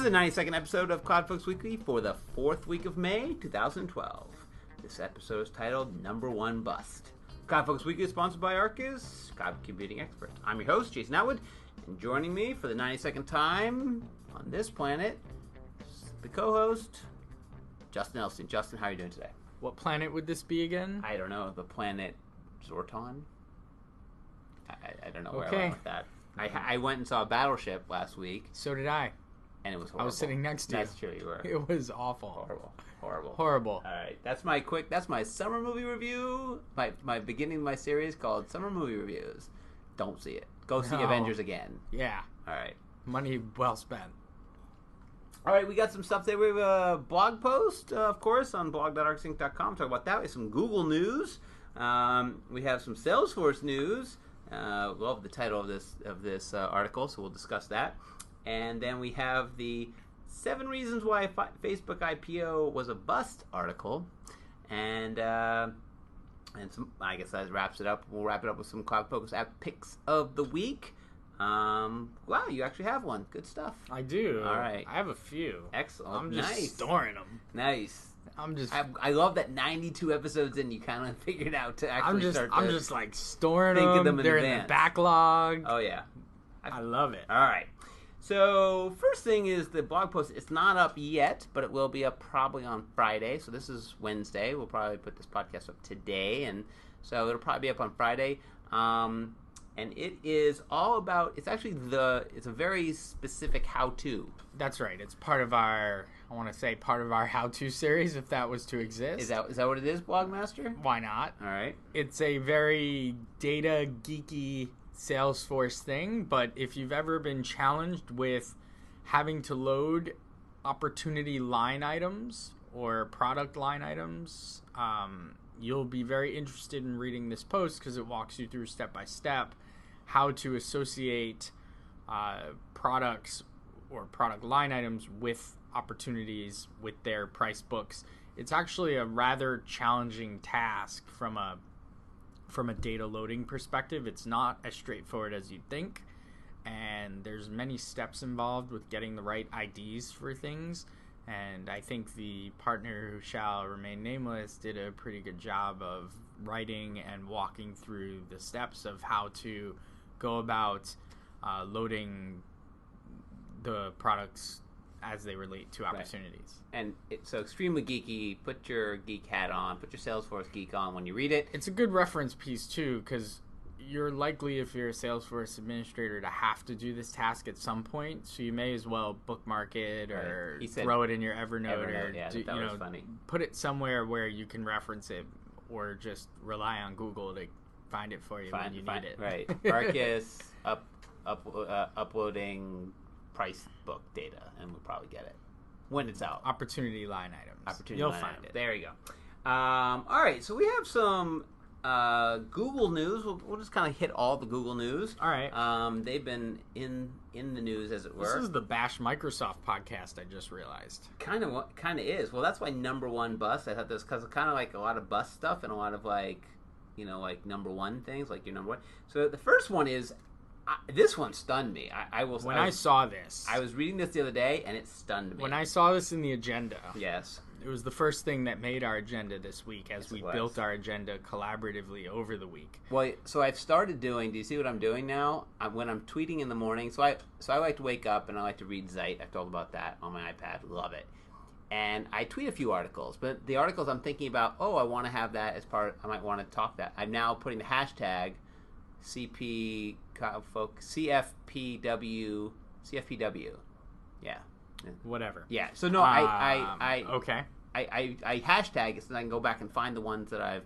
is the 92nd episode of CloudFocus Weekly for the 4th week of May, 2012. This episode is titled Number One Bust. CloudFocus Weekly is sponsored by Arkus, cloud computing expert. I'm your host, Jason Atwood, and joining me for the 92nd time on this planet is the co-host, Justin Elston. Justin, how are you doing today? What planet would this be again? I don't know. The planet Zorton? I don't know where I went with that. I went and saw a battleship last week. So did I. And it was horrible. I was sitting next to you. That's true, you were. It was awful. Horrible. All right, that's my summer movie review. My beginning of my series called Summer Movie Reviews. Don't see it. Go see Avengers again. Yeah. All right. Money well spent. All right, we got some stuff today. We have a blog post, of course, on blog.arkusinc.com. Talk about that. We have some Google news. We have some Salesforce news. Love the title of this article, so we'll discuss that. And then we have the 7 reasons why Facebook IPO was a bust article, and some. I guess that wraps it up. We'll wrap it up with some CloudFocus app picks of the week. Wow, you actually have one. Good stuff. I do. All right, I have a few. Excellent. I'm just storing them. Nice. I love that 92 episodes in, you kind of figured out to actually start. I'm just like storing think them. Of them in They're advance. in the backlog. Oh yeah, I love it. All right. So first thing is the blog post. It's not up yet, but it will be up probably on Friday. So this is Wednesday. We'll probably put this podcast up today, and so it'll probably be up on Friday. And it is all about. It's actually It's a very specific how-to. That's right. It's part of our. I want to say part of our how-to series, if that was to exist. Is that what it is, Blogmaster? Why not? All right. It's a very data geeky Salesforce thing, but if you've ever been challenged with having to load opportunity line items or product line items, you'll be very interested in reading this post because it walks you through step by step how to associate products or product line items with opportunities with their price books. It's actually a rather challenging task from a data loading perspective. It's not as straightforward as you'd think, and there's many steps involved with getting the right IDs for things, and I think the partner who shall remain nameless did a pretty good job of writing and walking through the steps of how to go about loading the products as they relate to opportunities. Right. And it's so extremely geeky. Put your geek hat on. Put your Salesforce geek on when you read it. It's a good reference piece, too, because you're likely, if you're a Salesforce administrator, to have to do this task at some point, so you may as well bookmark it or throw it in your Evernote or that was funny. Put it somewhere where you can reference it, or just rely on Google to find it for you when you need it. Right. Arkus, uploading price book data, and we'll probably get it when it's out. Opportunity line items. You'll find it. There you go. All right, so we have some Google news. We'll just kind of hit all the Google news. All right. They've been in the news, as it were. This is the Bash Microsoft podcast, I just realized. Kind of is. Well, that's why number one bust. I thought this because it's kind of like a lot of bust stuff and a lot of like number one things, like your number one. So the first one is. This one stunned me. I saw this. I was reading this the other day, and it stunned me. When I saw this in the agenda. Yes. It was the first thing that made our agenda this week as we built our agenda collaboratively over the week. Well, so I've started doing, do you see what I'm doing now? When I'm tweeting in the morning, so I like to wake up and I like to read Zeit. I've told about that on my iPad. Love it. And I tweet a few articles, but the articles I'm thinking about, I want to have that as part, I might want to talk that. I'm now putting the hashtag CFPW. Yeah. Whatever. Yeah. So no, okay. I hashtag it so I can go back and find the ones that I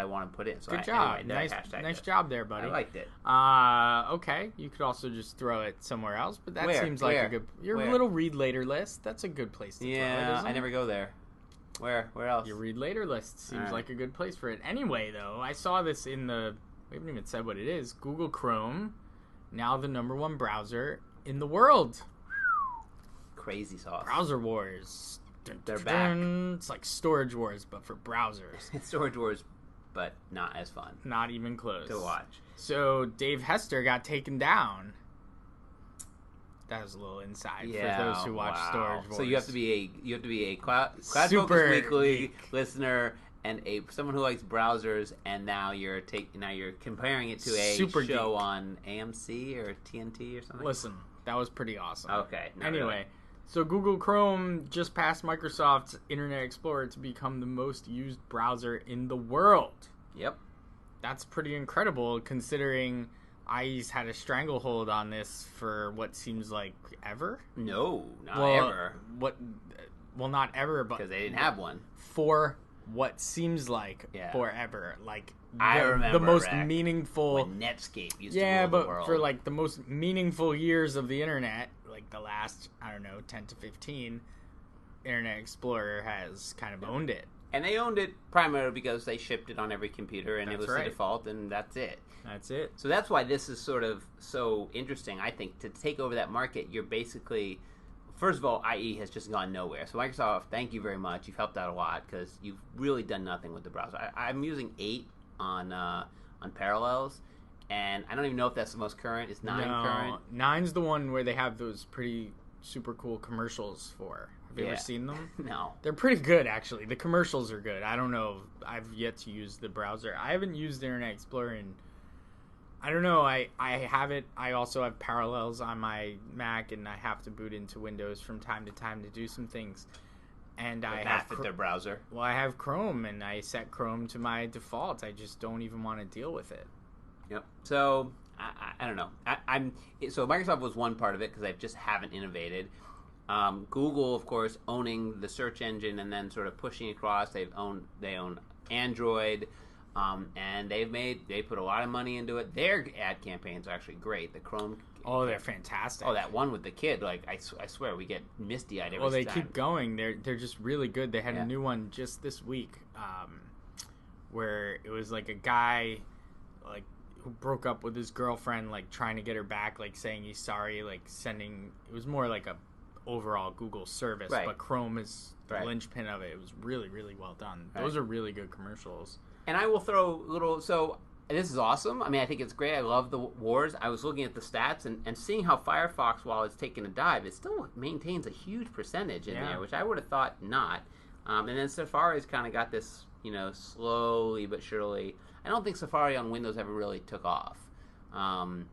want to put in. So good job. Nice job there, buddy. I liked it. Okay. You could also just throw it somewhere else, but that seems like a good. Your little read later list. That's a good place to throw it. Yeah, I never go there. Where else? Your read later list seems like a good place for it. Anyway, though, I saw this in the. We haven't even said what it is. Google Chrome, now the number one browser in the world. Crazy sauce. Browser wars. They're back. It's like Storage Wars, but for browsers. It's Storage Wars, but not as fun. Not even close. To watch. So Dave Hester got taken down. That was a little inside Yeah, for those who watch Storage Wars. So you have to be a CloudFocus Super Weekly geek listener and someone who likes browsers, and now you're comparing it to a Super show geek. on AMC or TNT or something. Listen, that was pretty awesome. Okay. Anyway, so Google Chrome just passed Microsoft's Internet Explorer to become the most used browser in the world. Yep. That's pretty incredible considering IE's had a stranglehold on this for what seems like ever. No, not ever. Well, not ever, but because they didn't have one. For what seems like forever. Like I remember the most Rick, meaningful when Netscape used to rule yeah, the but world. for like the most meaningful years of the internet, like the last 10 to 15, Internet Explorer has kind of owned it. And they owned it primarily because they shipped it on every computer, and it was the default, and that's it. That's it. So that's why this is sort of so interesting. I think to take over that market, you're basically, first of all, IE has just gone nowhere. So Microsoft, thank you very much. You've helped out a lot because you've really done nothing with the browser. I'm using 8 on Parallels, and I don't even know if that's the most current. Is 9 current? 9's the one where they have those pretty super cool commercials for. Have you ever seen them? No. They're pretty good, actually. The commercials are good. I don't know. I've yet to use the browser. I haven't used Internet Explorer in... I don't know. I have it. I also have Parallels on my Mac, and I have to boot into Windows from time to time to do some things. And I have their browser. Well, I have Chrome, and I set Chrome to my default. I just don't even want to deal with it. Yep. So I don't know. So Microsoft was one part of it because they just haven't innovated. Google, of course, owning the search engine and then sort of pushing across. They own Android, and they put a lot of money into it. Their ad campaigns are actually great. The Chrome. Oh, they're fantastic. Oh, that one with the kid. Like I swear, we get misty-eyed every time. Well, they keep going. They're just really good. They had a new one just this week, where it was like a guy, like, who broke up with his girlfriend, like trying to get her back, like saying he's sorry, like sending. It was more like a overall Google service, but Chrome is the linchpin of it. It was really, really well done. Those are really good commercials. And I will throw a little. So this is awesome. I mean, I think it's great. I love the wars. I was looking at the stats and seeing how Firefox, while it's taken a dive, it still maintains a huge percentage in there, which I would have thought not. And then Safari's kind of got this, slowly but surely. I don't think Safari on Windows ever really took off. On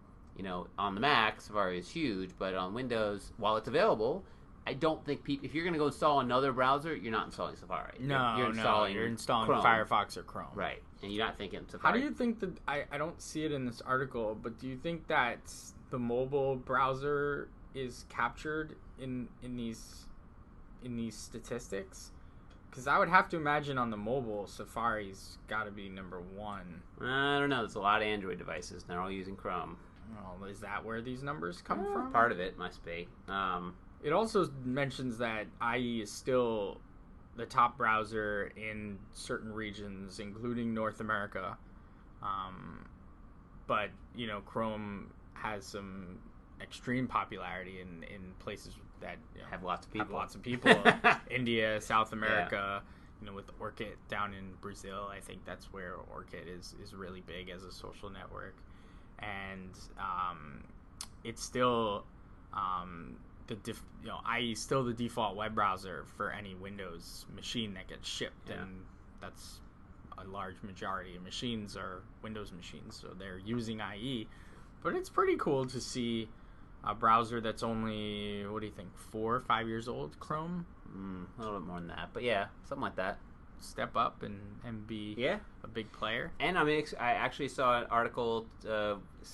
the Mac, Safari is huge, but on Windows, while it's available, I don't think if you're going to go install another browser, you're not installing Safari. You're installing Chrome. Firefox or Chrome. Right, and you're not thinking Safari. How do you think that, I don't see it in this article, but do you think that the mobile browser is captured in these statistics? Because I would have to imagine on the mobile, Safari's got to be number 1. I don't know. There's a lot of Android devices, and they're all using Chrome. Well, is that where these numbers come from? Part of it must be. It also mentions that IE is still the top browser in certain regions, including North America. But, Chrome has some extreme popularity in places that have lots of people. India, South America, with Orkut down in Brazil. I think that's where Orkut is really big as a social network. And it's still IE is still the default web browser for any Windows machine that gets shipped, and that's a large majority of machines are Windows machines, so they're using IE. But it's pretty cool to see a browser that's only, what do you think, 4 or 5 years old, Chrome? A little bit more than that, but yeah, something like that. Step up and be a big player. And I actually saw an article,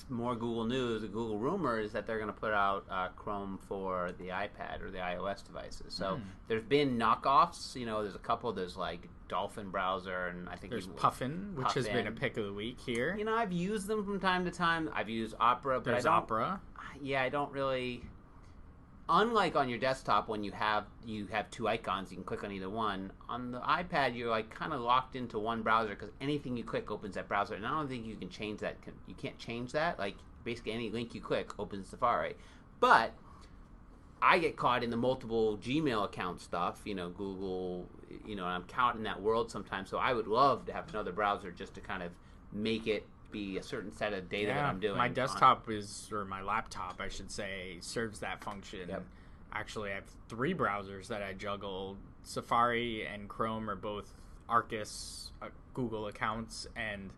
more Google News, Google rumors that they're going to put out Chrome for the iPad or the iOS devices. So there's been knockoffs. There's a couple. There's like Dolphin browser, and I think there's Puffin, which has been a pick of the week here. I've used them from time to time. I've used Opera, but there's Opera. Yeah, I don't really. Unlike on your desktop, when you have 2 icons, you can click on either one. On the iPad, you're like kind of locked into one browser because anything you click opens that browser, and I don't think you can change that. You can't change that. Like basically, any link you click opens Safari. But I get caught in the multiple Gmail account stuff. Google. And I'm caught in that world sometimes. So I would love to have another browser just to kind of make it be a certain set of data that I'm doing. My desktop or my laptop, I should say, serves that function. Yep. Actually, I have 3 browsers that I juggle. Safari and Chrome are both Arkus Google accounts, and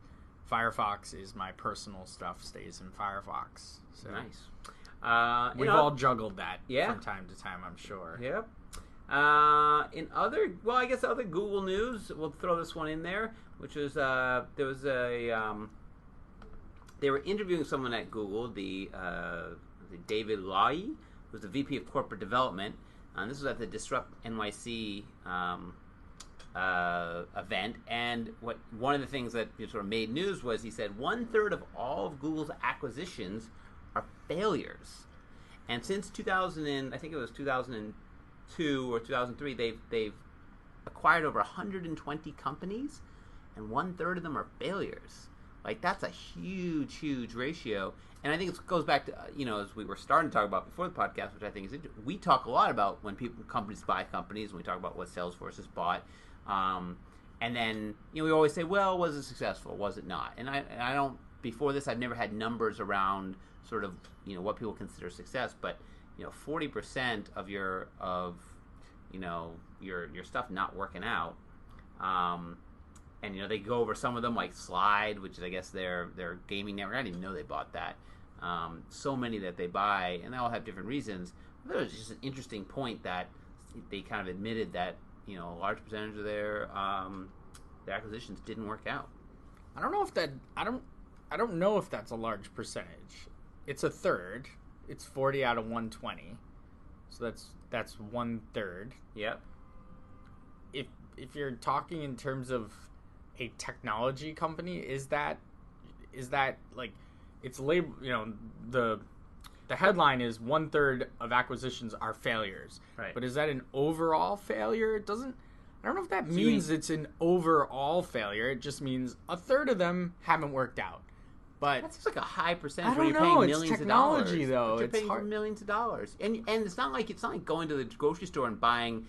Firefox is my personal stuff, stays in Firefox. So Nice. We've all juggled that Yeah. from time to time, I'm sure. Yep. In other, I guess other Google news, we'll throw this one in there, which was there was they were interviewing someone at Google, the David Lai, who's the VP of Corporate Development, and this was at the Disrupt NYC event. And one of the things that sort of made news was he said 1/3 of all of Google's acquisitions are failures, and since 2000, I think it was 2002 or 2003, they've acquired over 120 companies, and 1/3 of them are failures. Like, that's a huge ratio. And I think it goes back to, as we were starting to talk about before the podcast, which I think is interesting. We talk a lot about when companies buy companies, and we talk about what Salesforce has bought. And then, we always say, well, was it successful? Was it not? And I don't, before this, I've never had numbers around sort of, what people consider success. But, 40% of your stuff not working out. And they go over some of them, like Slide, which is, I guess, their gaming network. I didn't even know they bought that. So many that they buy, and they all have different reasons. But it was just an interesting point that they kind of admitted that a large percentage of their acquisitions didn't work out. I don't know if that. I don't know if that's a large percentage. It's 1/3. It's 40 out of 120. So that's 1/3. Yep. If you're talking in terms of a technology company, is that like, it's labeled, the headline is 1/3 of acquisitions are failures. Right. But is that an overall failure? I don't know if that means it's an overall failure. It just means 1/3 of them haven't worked out. But that seems like a high percentage. I when don't you're know. paying It's millions technology, of dollars. though. But you're It's paying hard. for millions of dollars, and it's not like going to the grocery store and buying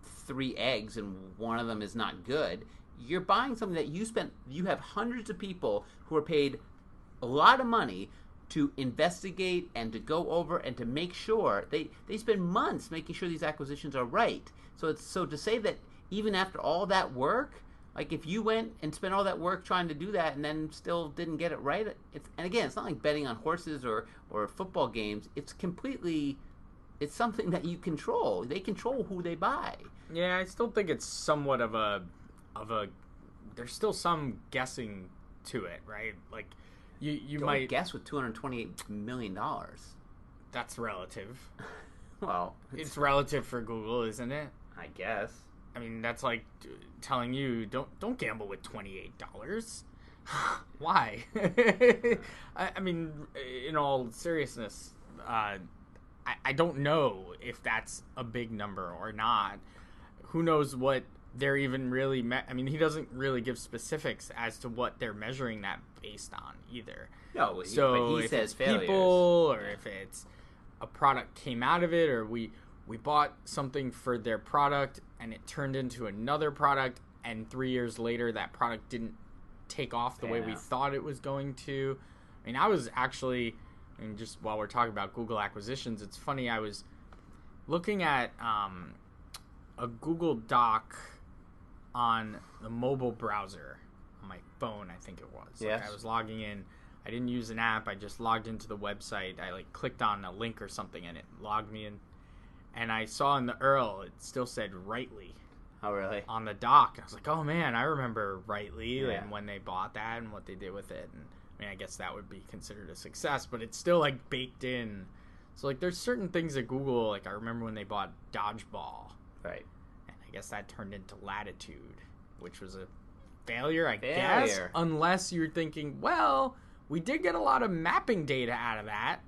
3 eggs and one of them is not good. You're buying something that you have hundreds of people who are paid a lot of money to investigate and to go over and to make sure they spend months making sure these acquisitions are right. So to say that even after all that work, like, if you went and spent all that work trying to do that and then still didn't get it right, and again, it's not like betting on horses or football games. It's something that you control. They control who they buy. Yeah, I still think it's somewhat of a there's still some guessing to it, right? Like, you might guess with $228 million. That's relative. Well, it's relative for Google, isn't it? I guess. I mean, that's like telling you don't gamble with $28. Why? I mean, in all seriousness, I don't know if that's a big number or not. Who knows what they're even really... I mean, he doesn't really give specifics as to what they're measuring that based on either. No, so but he says it's failures. People, or if it's a product came out of it, or we bought something for their product and it turned into another product, and 3 years later that product didn't take off the way we thought it was going to. I mean, I was actually... And just while we're talking about Google acquisitions, it's funny, I was looking at a Google Doc on the mobile browser on my phone, I think it was. Yes. Like, I was logging in. I didn't use an app. I just logged into the website. I clicked on a link or something, and it logged me in. And I saw in the URL, it still said Rightly. Oh, really? On the doc. I was like, oh, man, I remember Rightly and Yeah. when they bought that and what they did with it. And I mean, I guess that would be considered a success, but it's still, baked in. So, there's certain things at Google, I remember when they bought Dodgeball. Right. And I guess that turned into Latitude, which was a failure, I guess. Unless you're thinking, well, we did get a lot of mapping data out of that.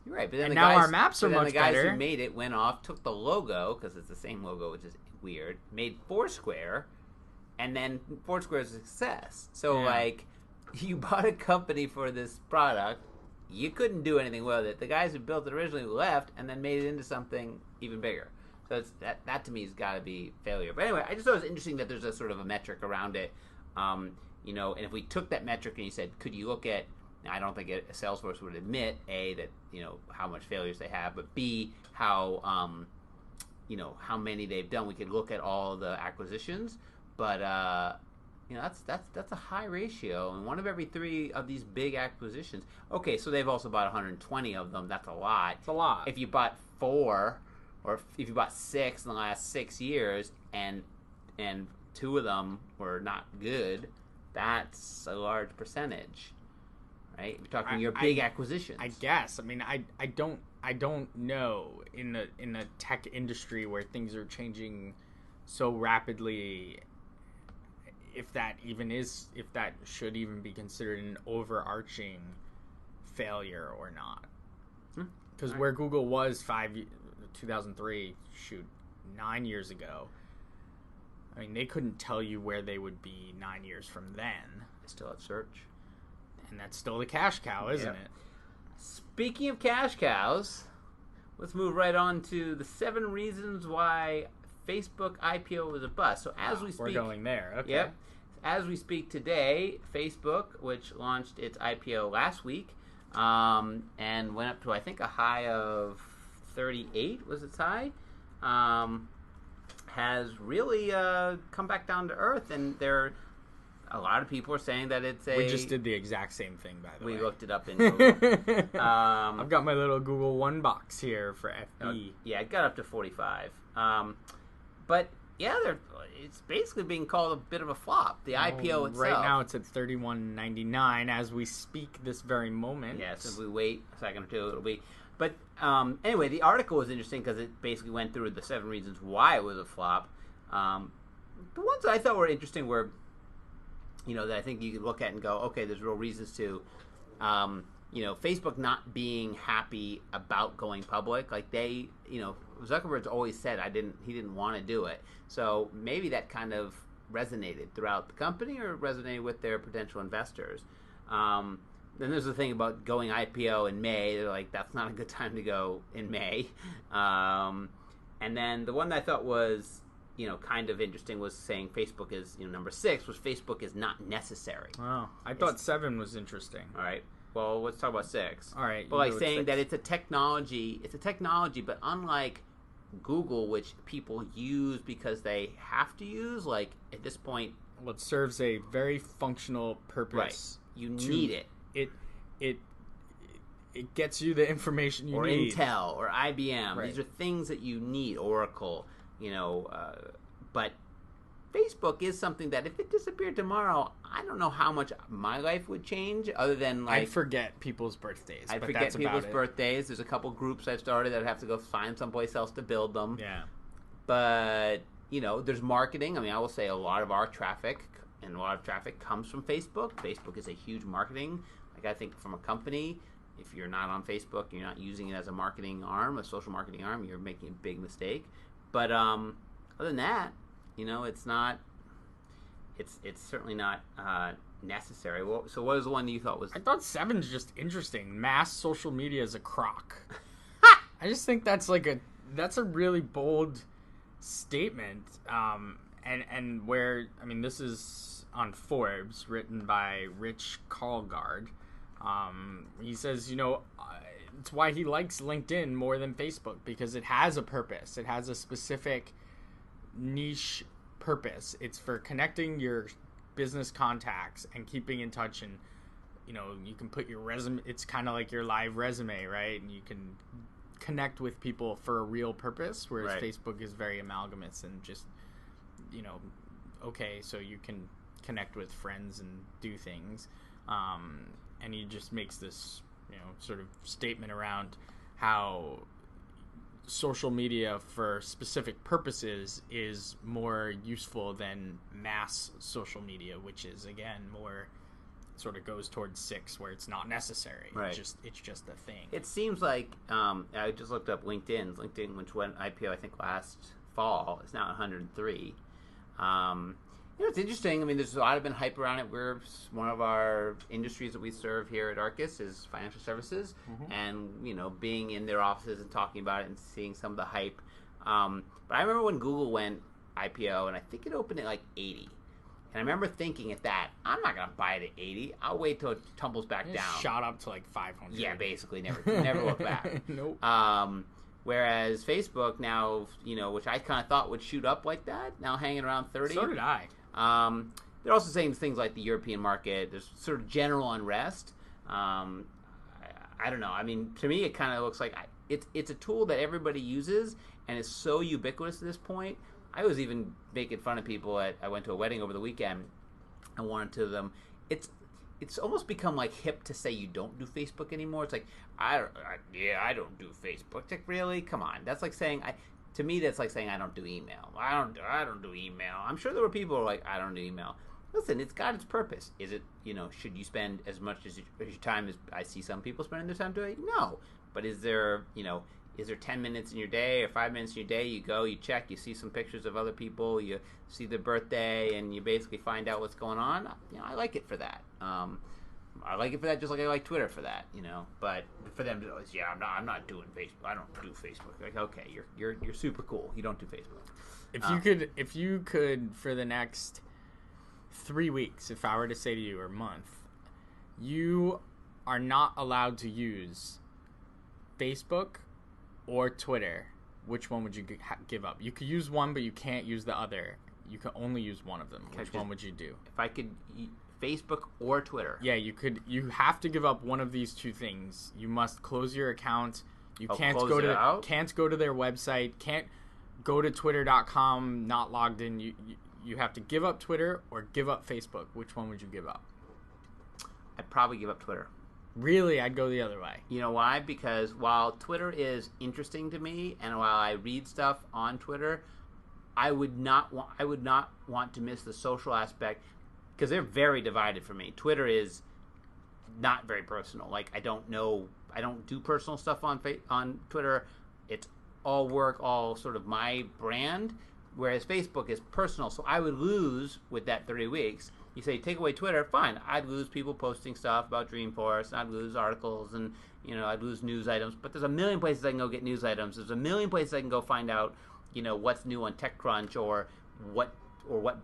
You're right. But then and now our maps are much better. The guys who made it went off, took the logo, because it's the same logo, which is weird, made Foursquare, and then Foursquare is a success. So, you bought a company for this product, you couldn't do anything with it. The guys who built it originally left and then made it into something even bigger. So that to me has got to be failure. But anyway, I just thought it was interesting that there's a sort of a metric around it. and if we took that metric and you said, could you look at, I don't think Salesforce would admit, A, that, how much failures they have, but B, how many they've done. We could look at all the acquisitions, but, that's a high ratio, and one of every 3 of these big acquisitions. Okay, so they've also bought 120 of them. That's a lot. It's a lot. If you bought 4, or if you bought 6 in the last 6 years, and 2 of them were not good, that's a large percentage, right? We're talking your big acquisitions. I guess. I mean, I don't know in the tech industry where things are changing so rapidly, if that should even be considered an overarching failure or not. Because where Google was 2003, 9 years ago, I mean, they couldn't tell you where they would be 9 years from then. They still have search. And that's still the cash cow, isn't it? Speaking of cash cows, let's move right on to the 7 reasons why Facebook IPO was a bust. So as we speak, we're going there. Okay. Yep. As we speak today, Facebook, which launched its IPO last week, and went up to, I think, a high of 38 was its high, has really come back down to earth, and a lot of people are saying that it's We just did the exact same thing, by the way. We looked it up in Google. I've got my little Google One box here for FB. Yeah, it got up to 45. But yeah, it's basically being called a bit of a flop. The IPO itself. Right now it's at $31.99 as we speak this very moment. Yeah, so if we wait a second or two, it'll be... But anyway, the article was interesting because it basically went through the 7 reasons why it was a flop. The ones that I thought were interesting were, that I think you could look at and go, okay, there's real reasons to, Facebook not being happy about going public. Like they, Zuckerberg's always said he didn't want to do it. So maybe that kind of resonated throughout the company or resonated with their potential investors. Then there's the thing about going IPO in May. They're like, that's not a good time to go in May. And then the one that I thought was, kind of interesting was saying Facebook is, number 6 was Facebook is not necessary. Oh, I thought 7 was interesting. All right. Well, let's talk about 6. All right. But like saying that it's a technology, but unlike Google, which people use because they have to use, like at this point. Well, it serves a very functional purpose. Right. You need it. It gets you the information you need. Or Intel or IBM. Right. These are things that you need. Oracle, but Facebook is something that if it disappeared tomorrow, I don't know how much my life would change other than like... I'd forget people's birthdays. I'd forget people's birthdays. There's a couple groups I've started that I have to go find someplace else to build them. Yeah. But, there's marketing. I mean, I will say a lot of our traffic comes from Facebook. Facebook is a huge marketing. Like I think from a company, if you're not on Facebook, you're not using it as a marketing arm, a social marketing arm, you're making a big mistake. But other than that, it's not. It's certainly not necessary. Well, so what was the one that you thought was? I thought 7's just interesting. Mass social media is a crock. I just think that's a really bold statement. And where this is on Forbes, written by Rich Karlgaard. He says, it's why he likes LinkedIn more than Facebook, because it has a purpose. It has a specific niche purpose. It's for connecting your business contacts and keeping in touch, and you can put your resume. It's kind of like your live resume, right? And you can connect with people for a real purpose, whereas right. Facebook is very amalgamous and just okay, so you can connect with friends and do things, and he just makes this sort of statement around how social media for specific purposes is more useful than mass social media, which is again more sort of goes towards 6, where it's not necessary. Right. It's just a thing. It seems like I just looked up LinkedIn, which went IPO I think last fall. It's now at 103. It's interesting. I mean, there's a lot of been hype around it. One of our industries that we serve here at Arkus is financial services, and being in their offices and talking about it and seeing some of the hype. But I remember when Google went IPO, and I think it opened at like 80, And I remember thinking at that, I'm not going to buy it at 80. I'll wait till it tumbles back down. Shot up to like 500. Yeah, basically never look back. Nope. Whereas Facebook now, which I kind of thought would shoot up like that, now hanging around 30. So did I. They're also saying things like the European market. There's sort of general unrest. I don't know. I mean, to me, it kind of looks like it's a tool that everybody uses, and it's so ubiquitous at this point. I was even making fun of people I went to a wedding over the weekend. I wanted to them. It's almost become like hip to say you don't do Facebook anymore. It's like I don't do Facebook. It's like, really? Come on. That's like saying to me that's like saying I don't do email. I don't do email. I'm sure there were people who are like I don't do email. Listen, it's got its purpose. Is it, should you spend as much as your time as I see some people spending their time doing? No. But is there 10 minutes in your day or 5 minutes in your day? You go, you check, you see some pictures of other people, you see their birthday, and you basically find out what's going on. I like it for that. I like it for that just like I like Twitter for that, But for them to always, I'm not doing Facebook. I don't do Facebook. Like, okay, you're super cool. You don't do Facebook. If you could for the next 3 weeks, if I were to say to you, or month, you are not allowed to use Facebook or Twitter, which one would you give up? You could use one, but you can't use the other. You can only use one of them. Which one would you do? If I could, Facebook or Twitter. Yeah, you could. You have to give up one of these two things. You must close your account. You can't go to their website. Can't go to twitter.com not logged in. You have to give up Twitter or give up Facebook. Which one would you give up? I'd probably give up Twitter. Really? I'd go the other way. You know why? Because while Twitter is interesting to me, and while I read stuff on Twitter, I would not want to miss the social aspect, because they're very divided for me. Twitter is not very personal. Like, I don't do personal stuff on Twitter. It's all work, all sort of my brand, whereas Facebook is personal. So I would lose with that 30 weeks. You say, take away Twitter, fine. I'd lose people posting stuff about Dreamforce, and I'd lose articles, and, I'd lose news items. But there's a million places I can go get news items. There's a million places I can go find out, what's new on TechCrunch or what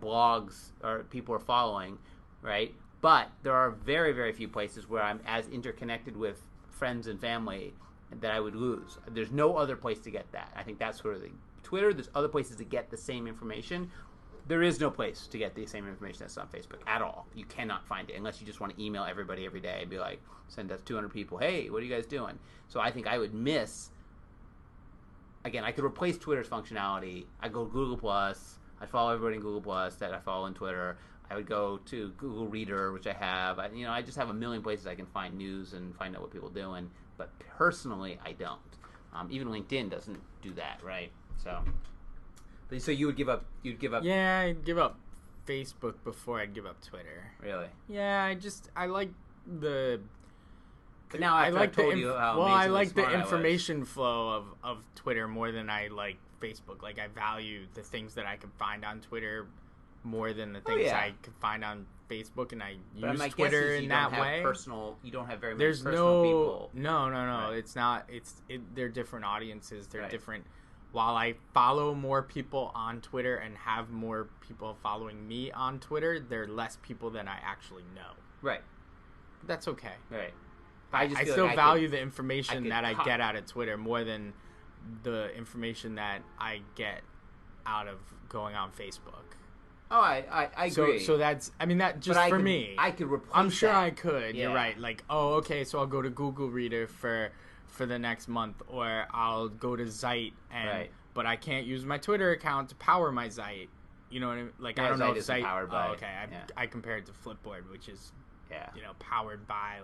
blogs or people are following, right? But there are very, very few places where I'm as interconnected with friends and family that I would lose. There's no other place to get that. I think that's sort of the Twitter. There's other places to get the same information. There is no place to get the same information that's on Facebook at all. You cannot find it unless you just want to email everybody every day and be like, send us 200 people, hey, what are you guys doing? So I think I would miss, again, I could replace Twitter's functionality. I'd go to Google+. I'd follow everybody in Google+, that I follow on Twitter. I would go to Google Reader, which I have. I just have a million places I can find news and find out what people are doing. But personally, I don't. Even LinkedIn doesn't do that, right? So you would give up? You'd give up? Yeah, I'd give up Facebook before I'd give up Twitter. Really? Yeah, I like the. But now I like told you how amazingly I like the smart information flow of Twitter more than I like Facebook. Like, I value the things that I can find on Twitter more than the things I could find on Facebook, and I use Twitter in that way. You don't have very many personal people. No. Right. It's not. They're different audiences. They're different. While I follow more people on Twitter and have more people following me on Twitter, there are less people than I actually know. Right. That's okay. Right. I still value the information that I get out of Twitter more than the information that I get out of going on Facebook. Oh, I agree. So that's, that just for me. I could replace I'm sure that. I could. Yeah. You're right. Like, okay, so I'll go to Google Reader for the next month, or I'll go to Zeit, but I can't use my Twitter account to power my Zeit. You know what I mean? Like, I don't know if Zeit. Powered by, I compare it to Flipboard, which is powered by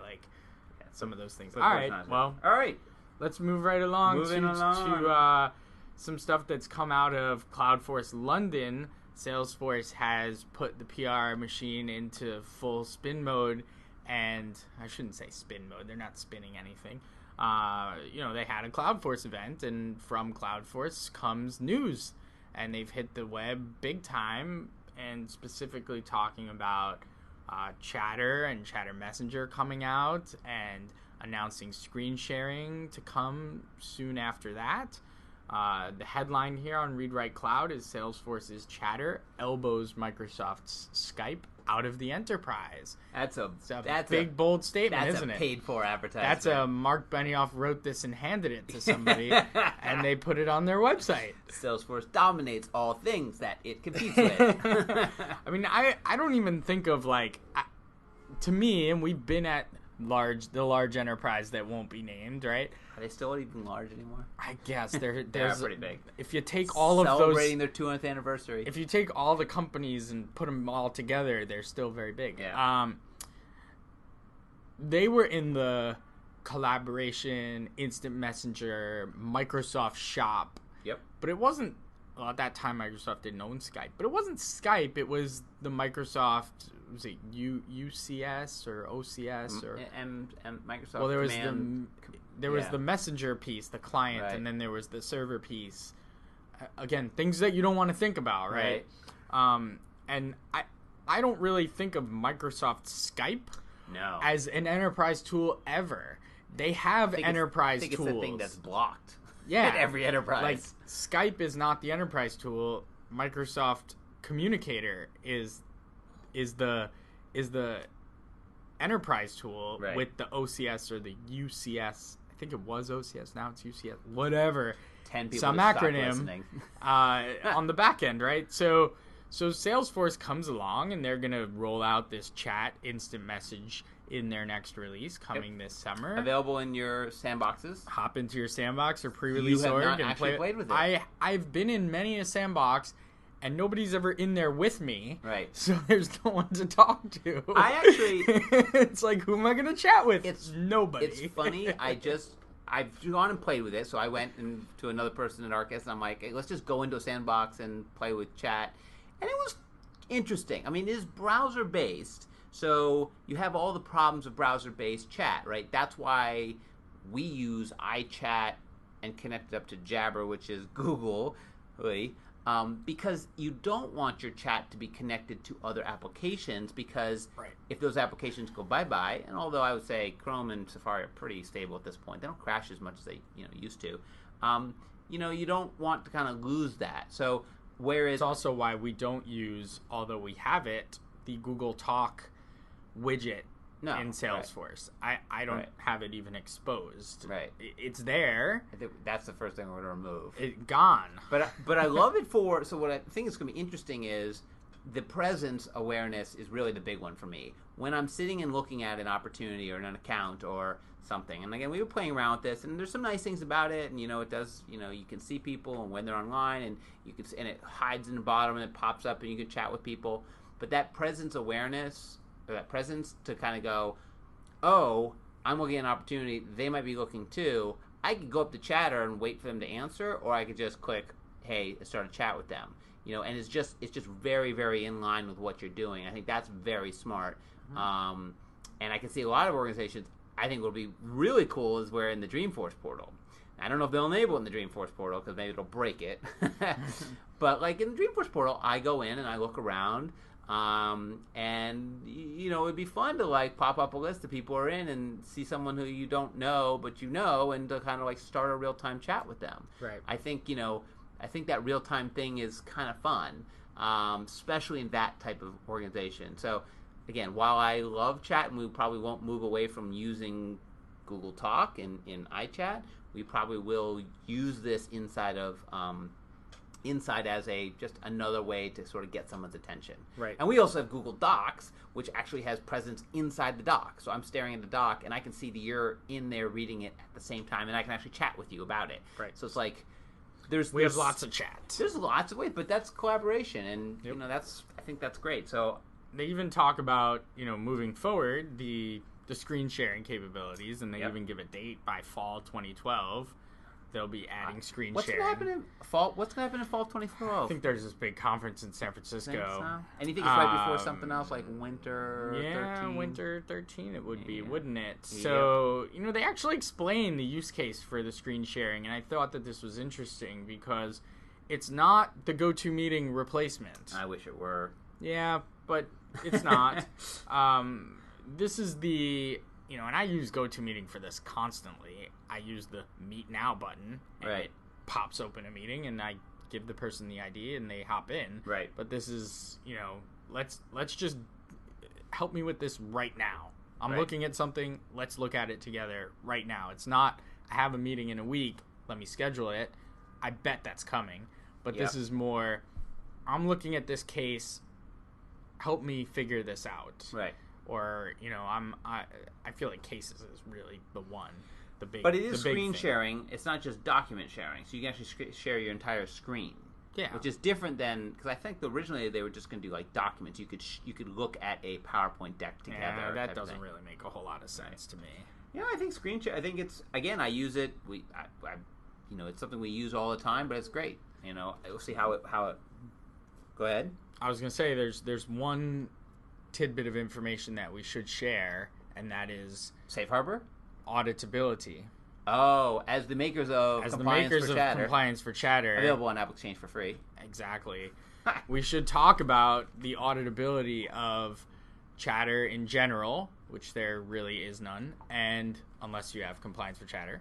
some of those things. Flipboard's all right. Let's move right along to some stuff that's come out of CloudForce London. Salesforce has put the PR machine into full spin mode, and I shouldn't say spin mode. They're not spinning anything. They had a CloudForce event, and from CloudForce comes news, and they've hit the web big time, and specifically talking about Chatter and Chatter Messenger coming out, and announcing screen sharing to come soon after that. The headline here on Read Write Cloud is Salesforce's Chatter elbows Microsoft's Skype out of the enterprise. That's a big, bold statement, that's isn't a it? paid for advertisement. That's a Mark Benioff wrote this and handed it to somebody, and they put it on their website. Salesforce dominates all things that it competes with. I mean, I don't even think of to me, and we've been at the large enterprise that won't be named, right? Are they still even large anymore? I guess they're pretty big. If you take all of those, celebrating their 200th anniversary. If you take all the companies and put them all together, they're still very big. Yeah. They were in the collaboration, instant messenger, Microsoft Shop. Yep. But it wasn't. Well, at that time, Microsoft didn't own Skype. But it wasn't Skype. It was the Microsoft. Was it UCS or OCS or and Microsoft? Well, there was Command, was the messenger piece, the client, right. and then there was the server piece. Again, things that you don't want to think about, right? And I don't really think of Microsoft Skype as an enterprise tool ever. They have enterprise tools. It's the thing that's blocked. Yeah, at every enterprise. Like Skype is not the enterprise tool. Microsoft Communicator is the enterprise tool, right, with the OCS or the UCS. I think it was OCS. Now it's UCS. Whatever. 10 people. Some acronym on the back end, right? So Salesforce comes along and they're gonna roll out this chat instant message in their next release coming this summer. Available in your sandboxes. Hop into your sandbox or pre-release org and played with it. I've been in many a sandbox. And nobody's ever in there with me. Right. So there's no one to talk to. It's like, who am I going to chat with? It's nobody. It's funny. I've gone and played with it. So I went to another person at Arkus, and I'm like, hey, let's just go into a sandbox and play with chat. And it was interesting. I mean, it is browser-based. So you have all the problems of browser-based chat, right? That's why we use iChat and connect it up to Jabber, which is Google, because you don't want your chat to be connected to other applications, because if those applications go bye-bye, and although I would say Chrome and Safari are pretty stable at this point, they don't crash as much as they used to, you don't want to kind of lose that. So whereas it's also why we don't use, although we have it, the Google Talk widget in Salesforce. Right. I don't have it even exposed. Right. It's there. I think that's the first thing we're going to remove. It's gone. But I love it for, so what I think is going to be interesting is the presence awareness is really the big one for me. When I'm sitting and looking at an opportunity or an account or something, and again, we were playing around with this, and there's some nice things about it, and it does, you can see people and when they're online, and and it hides in the bottom and it pops up and you can chat with people. But that presence awareness, that presence to kind of go, oh, I'm looking at an opportunity, they might be looking too. I could go up to Chatter and wait for them to answer, or I could just click, hey, start a chat with them. And it's just very, very in line with what you're doing. I think that's very smart. Mm-hmm. And I can see a lot of organizations, I think what would be really cool is we're in the Dreamforce portal. I don't know if they'll enable it in the Dreamforce portal because maybe it'll break it. But like in the Dreamforce portal, I go in and I look around. And it'd be fun to like pop up a list of people who are in and see someone who you don't know but and to kind of like start a real-time chat with them. Right. I think that real-time thing is kind of fun, especially in that type of organization. So again, while I love chat and we probably won't move away from using Google Talk in iChat, we probably will use this inside as just another way to sort of get someone's attention. Right. And we also have Google Docs, which actually has presence inside the doc. So I'm staring at the doc, and I can see that you're in there reading it at the same time, and I can actually chat with you about it. Right. So it's like we have lots of chat. There's lots of ways, but that's collaboration, and I think that's great. So they even talk about moving forward the screen sharing capabilities, and they even give a date by fall 2012. They'll be adding screen sharing. What's going to happen in fall 2012? I think there's this big conference in San Francisco. And you think it's right before something else, like winter 13? Yeah, winter 13 it would be, wouldn't it? So, they actually explain the use case for the screen sharing, and I thought that this was interesting because it's not the GoToMeeting replacement. I wish it were. Yeah, but it's not. This is the... and I use GoToMeeting for this constantly. I use the Meet Now button. Right. pops open a meeting and I give the person the ID and they hop in. Right. But this is, let's just help me with this right now. I'm looking at something. Let's look at it together right now. It's not, I have a meeting in a week. Let me schedule it. I bet that's coming. But this is more, I'm looking at this case. Help me figure this out. Right. Or, I feel like cases is really the big. But it is screen sharing. It's not just document sharing. So you can actually share your entire screen. Yeah. Which is different than, because I think originally they were just going to do like documents. You could look at a PowerPoint deck together. Yeah, that doesn't really make a whole lot of sense to me. Yeah, I think screen share. I think it's, again, I use it. It's something we use all the time, but it's great. We'll see how it. Go ahead. I was going to say there's one tidbit of information that we should share, and that is Safe Harbor, Auditability. Oh, as the makers of Compliance for Chatter, available on Apple Exchange for free. Exactly. We should talk about the auditability of Chatter in general, which there really is none, and unless you have Compliance for Chatter,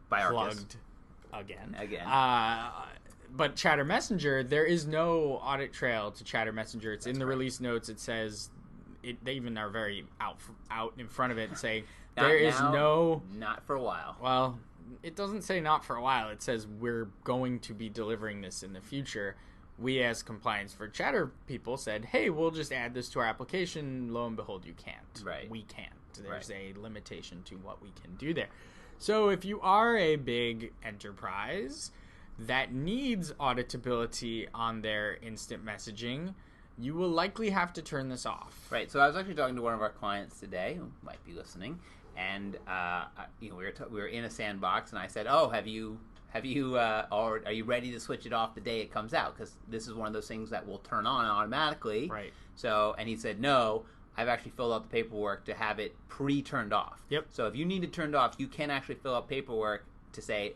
by Arkus. Plugged again. But Chatter Messenger, there is no audit trail to Chatter Messenger. It's in the release notes. It says they even are very out in front of it, saying not for a while. Well, it doesn't say not for a while. It says we're going to be delivering this in the future. We, as Compliance for Chatter people, said, hey, we'll just add this to our application. Lo and behold, you can't. Right. We can't. There's a limitation to what we can do there. So if you are a big enterprise that needs auditability on their instant messaging, you will likely have to turn this off. Right. So I was actually talking to one of our clients today, who might be listening, and we were in a sandbox, and I said, "Oh, are you ready to switch it off the day it comes out? Because this is one of those things that will turn on automatically." Right. So, and he said, "No, I've actually filled out the paperwork to have it pre-turned off." Yep. So if you need it turned off, you can actually fill out paperwork to say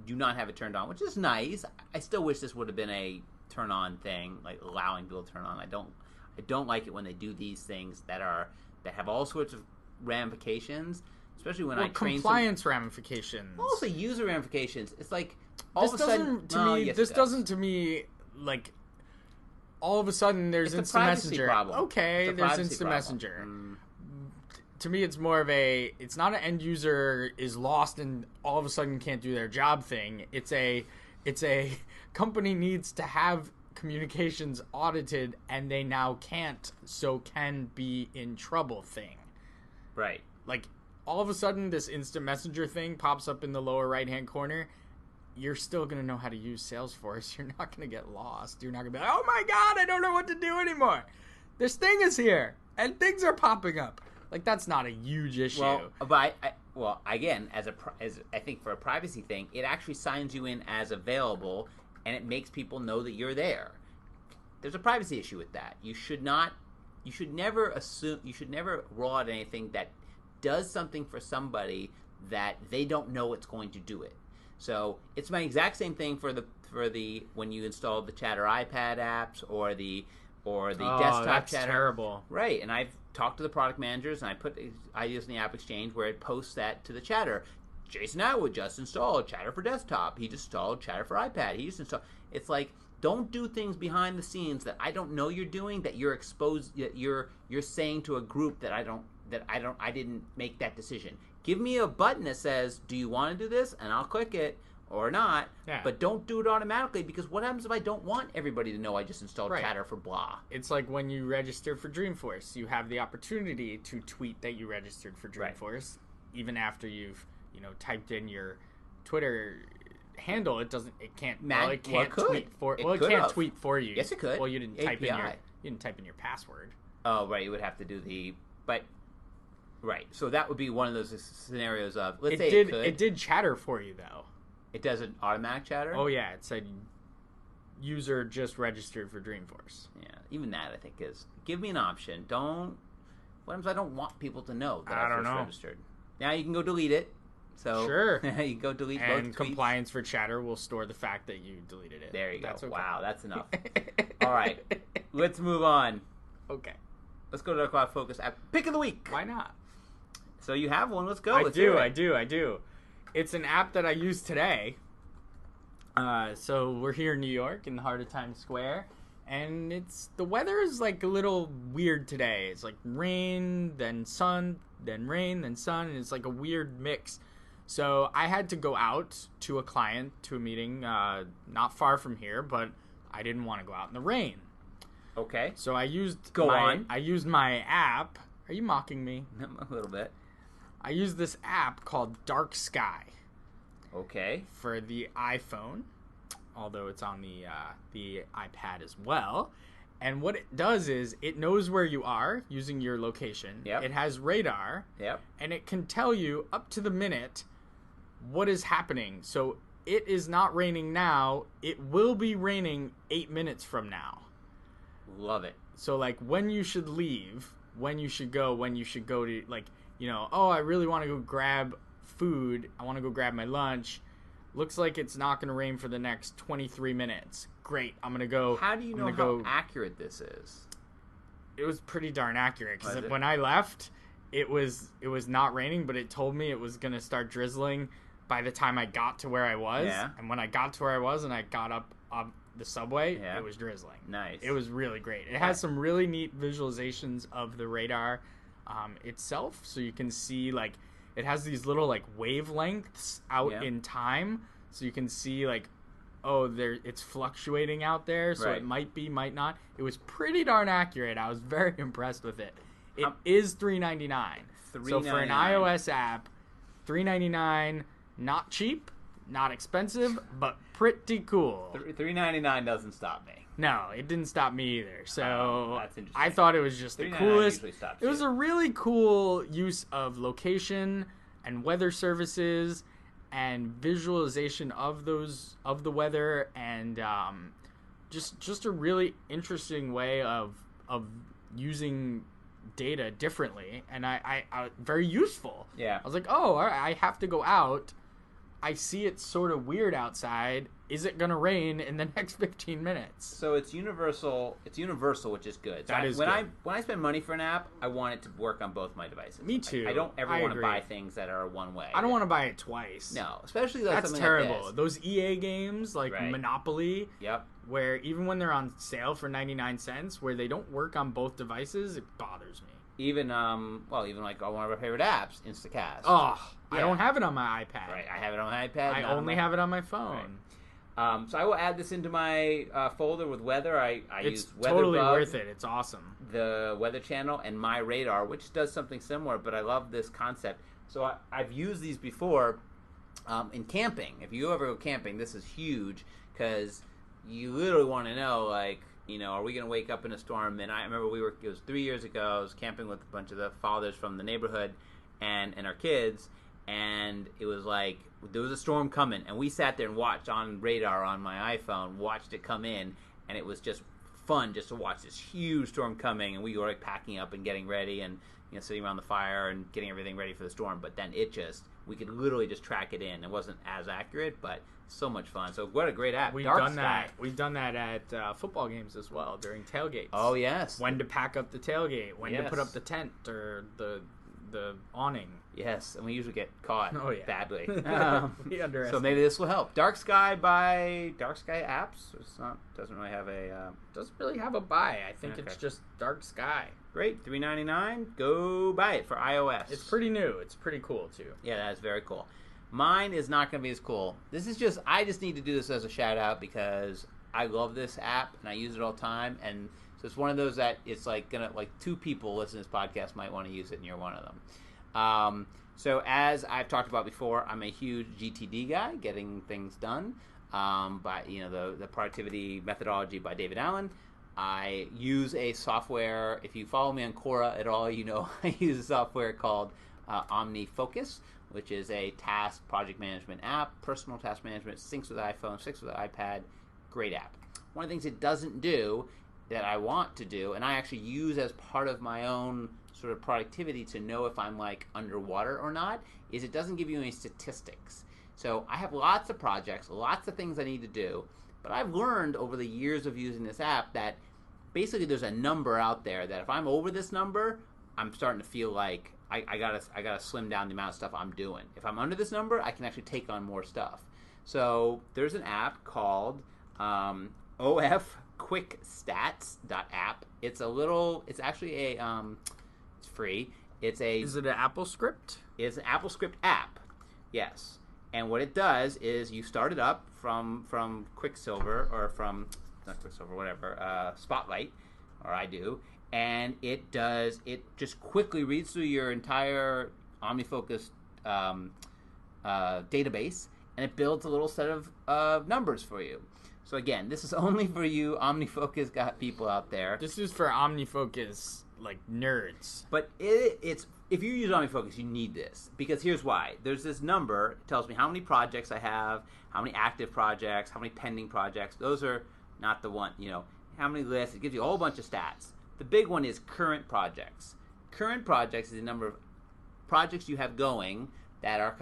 do not have it turned on, which is nice. I still wish this would have been a turn on thing, like allowing people to turn on. I don't like it when they do these things that have all sorts of ramifications, especially when I train compliance ramifications. Also user ramifications. It's like all of a sudden this doesn't to me like all of a sudden there's instant messenger. Problem. Okay, there's instant messenger. To me, it's more of it's not an end user is lost and all of a sudden can't do their job thing. It's a company needs to have communications audited and they now can't, so can be in trouble thing. Right. Like, all of a sudden, this instant messenger thing pops up in the lower right-hand corner. You're still going to know how to use Salesforce. You're not going to get lost. You're not going to be like, oh my God, I don't know what to do anymore. This thing is here, and things are popping up. Like, that's not a huge issue. Well, again, as I think for a privacy thing, it actually signs you in as available, and it makes people know that you're there. There's a privacy issue with that. You should never roll out anything that does something for somebody that they don't know it's going to do it. So it's my exact same thing for the when you install the Chatter iPad apps or the desktop that's Chatter. Terrible. Right, and I've talked to the product managers, and I use in the App Exchange where it posts that to the Chatter. Jason Atwood just installed Chatter for desktop. He just installed Chatter for iPad. He just installed. It's like, don't do things behind the scenes that I don't know you're doing, that you're exposed, that you're saying to a group that I didn't make that decision. Give me a button that says, do you want to do this? And I'll click it or not. Yeah. But don't do it automatically, because what happens if I don't want everybody to know I just installed Chatter for blah? It's like when you register for Dreamforce. You have the opportunity to tweet that you registered for Dreamforce, even after you've typed in your Twitter handle. It can't tweet for you. Yes, it could. Well, you didn't type in your password. Oh, right. You would have to do right. So that would be one of those scenarios of, it did chatter for you though. It does an automatic chatter? Oh yeah, it said user just registered for Dreamforce. Yeah, even that I think is, give me an option. What happens if I don't want people to know that I first registered? Now you can go delete it. So sure. You can go delete both tweets. And Compliance for Chatter will store the fact that you deleted it. There you go. Okay. Wow, that's enough. All right, let's move on. Okay. Let's go to our CloudFocus app. Pick of the week. Why not? So you have one. Let's go. I do. It's an app that I used today. So we're here in New York in the heart of Times Square, and the weather is like a little weird today. It's like rain, then sun, then rain, then sun, and it's like a weird mix. So I had to go out to a client, to a meeting, not far from here, but I didn't want to go out in the rain. Okay. So I used I used my app. Are you mocking me? A little bit. I used this app called Dark Sky. Okay. For the iPhone, although it's on the iPad as well. And what it does is it knows where you are using your location. Yep. It has radar. Yep. And it can tell you up to the minute what is happening. So it is not raining now. It will be raining 8 minutes from now. Love it. So like when you should leave, when you should go to, like, you know, oh, I really want to go grab food. I want to go grab my lunch. Looks like it's not going to rain for the next 23 minutes. Great. I'm going to go. How do you know how accurate this is? It was pretty darn accurate because Was it? when I left, it was not raining, but it told me it was going to start drizzling by the time I got to where I was. Yeah. And when I got to where I was and I got up the subway, Yeah. it was drizzling. Nice. It was really great. It has some really neat visualizations of the radar itself, so you can see, like, it has these little, like, wavelengths out in time, so you can see, like, oh, it's fluctuating out there, so it might be, might not. It was pretty darn accurate. I was very impressed with it. It is $3.99. So for an iOS app, $3.99, not cheap, not expensive, but pretty cool. $3.99 doesn't stop me. No, it didn't stop me either. So that's interesting. I thought it was just the coolest. It was a really cool use of location and weather services and visualization of the weather, and just a really interesting way of using data differently, and I very useful. Yeah. I was like, oh, all right, I have to go out. I see it's sort of weird outside. Is it going to rain in the next 15 minutes? So it's universal. It's universal, which is good. So That is when good. when I spend money for an app, I want it to work on both my devices. Me too. I don't ever I want to agree. buy things that are one way. I don't want to buy it twice. No, especially like That's something terrible. Like this. Those EA games like Monopoly, Yep. where even when they're on sale for 99 cents, where they don't work on both devices, it bothers me. Even even like one of our favorite apps, Instacast. Oh, I Yeah. don't have it on my iPad. Right. I have it on my iPad. I only have it on my phone. So I will add this into my folder with weather. I It's use Weather totally Bug, worth it. It's awesome. the Weather Channel, and My Radar, which does something similar, but I love this concept. So I've used these before in camping. If you ever go camping, this is huge because you literally want to know, like, you know, are we going to wake up in a storm? And I remember it was 3 years ago, I was camping with a bunch of the fathers from the neighborhood and our kids, and it was like, there was a storm coming, and we sat there and watched on radar on my iPhone, watched it come in, and it was just fun just to watch this huge storm coming, and we were like packing up and getting ready and, you know, sitting around the fire and getting everything ready for the storm. But then we could literally just track it in. It wasn't as accurate, but so much fun. So what a great app. We've Dark done Sky. that. We've done that at football games as well during tailgates. Oh, yes. When to pack up the tailgate, when to Yes. put up the tent or the awning. Yes, and we usually get caught badly. We underestimate. So maybe this will help. Dark Sky by Dark Sky Apps. Doesn't really have a doesn't really have a buy. I think Okay. it's just Dark Sky. great $3.99. Go buy it for iOS. It's pretty new. It's pretty cool too. Yeah, that's very cool. Mine is not going to be as cool. I just need to do this as a shout out because I love this app and I use it all the time. And so it's one of those that it's like two people listening to this podcast might want to use it, and you're one of them. So as I've talked about before, I'm a huge GTD guy, getting things done by the productivity methodology by David Allen. I use a software. If you follow me on Quora at all, you know I use a software called OmniFocus, which is a task project management app, personal task management, syncs with the iPhone, syncs with the iPad. Great app. One of the things it doesn't do that I want to do, and I actually use as part of my own sort of productivity to know if I'm like underwater or not, is it doesn't give you any statistics. So I have lots of projects, lots of things I need to do, but I've learned over the years of using this app that basically there's a number out there that if I'm over this number, I'm starting to feel like I gotta slim down the amount of stuff I'm doing. If I'm under this number, I can actually take on more stuff. So there's an app called ofquickstats.app. It's actually it's free. Is it an Apple script? It's an Apple script app. Yes. And what it does is you start it up from Quicksilver or from not Quicksilver, whatever, Spotlight, or I do, and it just quickly reads through your entire OmniFocus database, and it builds a little set of numbers for you. So again, this is only for you OmniFocus people out there. This is for OmniFocus nerds. But it's if you use OmniFocus, you need this, because here's why. There's this number. It tells me how many projects I have, how many active projects, how many pending projects. Those are not the one, how many lists. It gives you a whole bunch of stats. The big one is current projects. Current projects is the number of projects you have going that are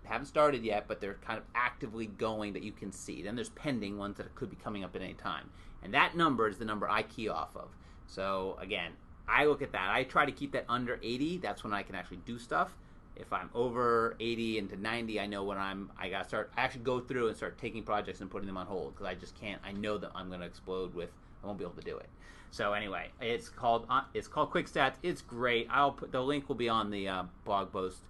haven't started yet, but they're kind of actively going that you can see. Then there's pending ones that could be coming up at any time. And that number is the number I key off of. So again, I look at that. I try to keep that under 80. That's when I can actually do stuff. If I'm over 80 into 90, I know when I actually go through and start taking projects and putting them on hold, because I just can't. I know that I'm going to explode I won't be able to do it. So anyway, it's called QuickStats. It's great. I'll put the link will be on the blog post,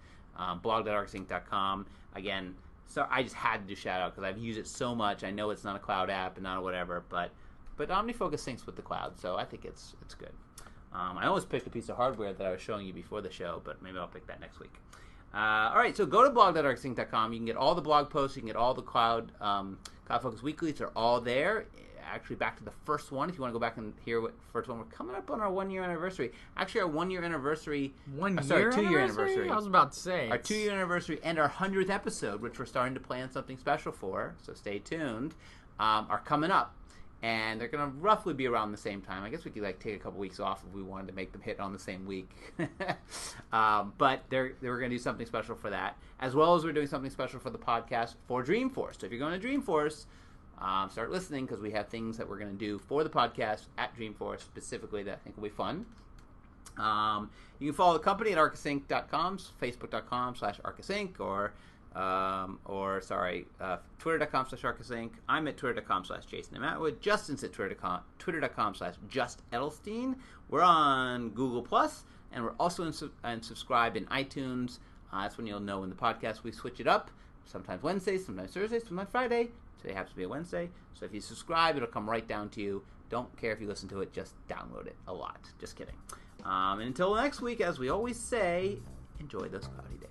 blog.arkusinc.com. Again, so I just had to do shout out because I've used it so much. I know it's not a cloud app and not a whatever, but OmniFocus syncs with the cloud, so I think it's good. I almost picked a piece of hardware that I was showing you before the show, but maybe I'll pick that next week. All right, so go to blog.arkusinc.com. You can get all the blog posts. You can get all the CloudFocus weeklies. They're all there. Actually, back to the first one. If you want to go back and hear what the first one, we're coming up on our 1-year anniversary. Actually, our 1-year anniversary. 2-year anniversary? I was about to say. Our 2-year anniversary and our 100th episode, which we're starting to plan something special for, so stay tuned, are coming up. And they're going to roughly be around the same time. I guess we could take a couple weeks off if we wanted to make them hit on the same week. But we're going to do something special for that, as well as we're doing something special for the podcast for Dreamforce. So if you're going to Dreamforce, start listening, because we have things that we're going to do for the podcast at Dreamforce specifically that I think will be fun. You can follow the company at arkusinc.com, facebook.com/arkusinc, twitter.com/arkusinc. I'm at twitter.com/Jason and Matwood. Justin's at twitter.com/JustEdelstein. We're on Google Plus, and we're also subscribed in iTunes. That's when you'll know when the podcast we switch it up. Sometimes Wednesdays, sometimes Thursdays, sometimes Friday. Today happens to be a Wednesday. So if you subscribe, it'll come right down to you. Don't care if you listen to it, just download it a lot. Just kidding. And until next week, as we always say, enjoy those cloudy days.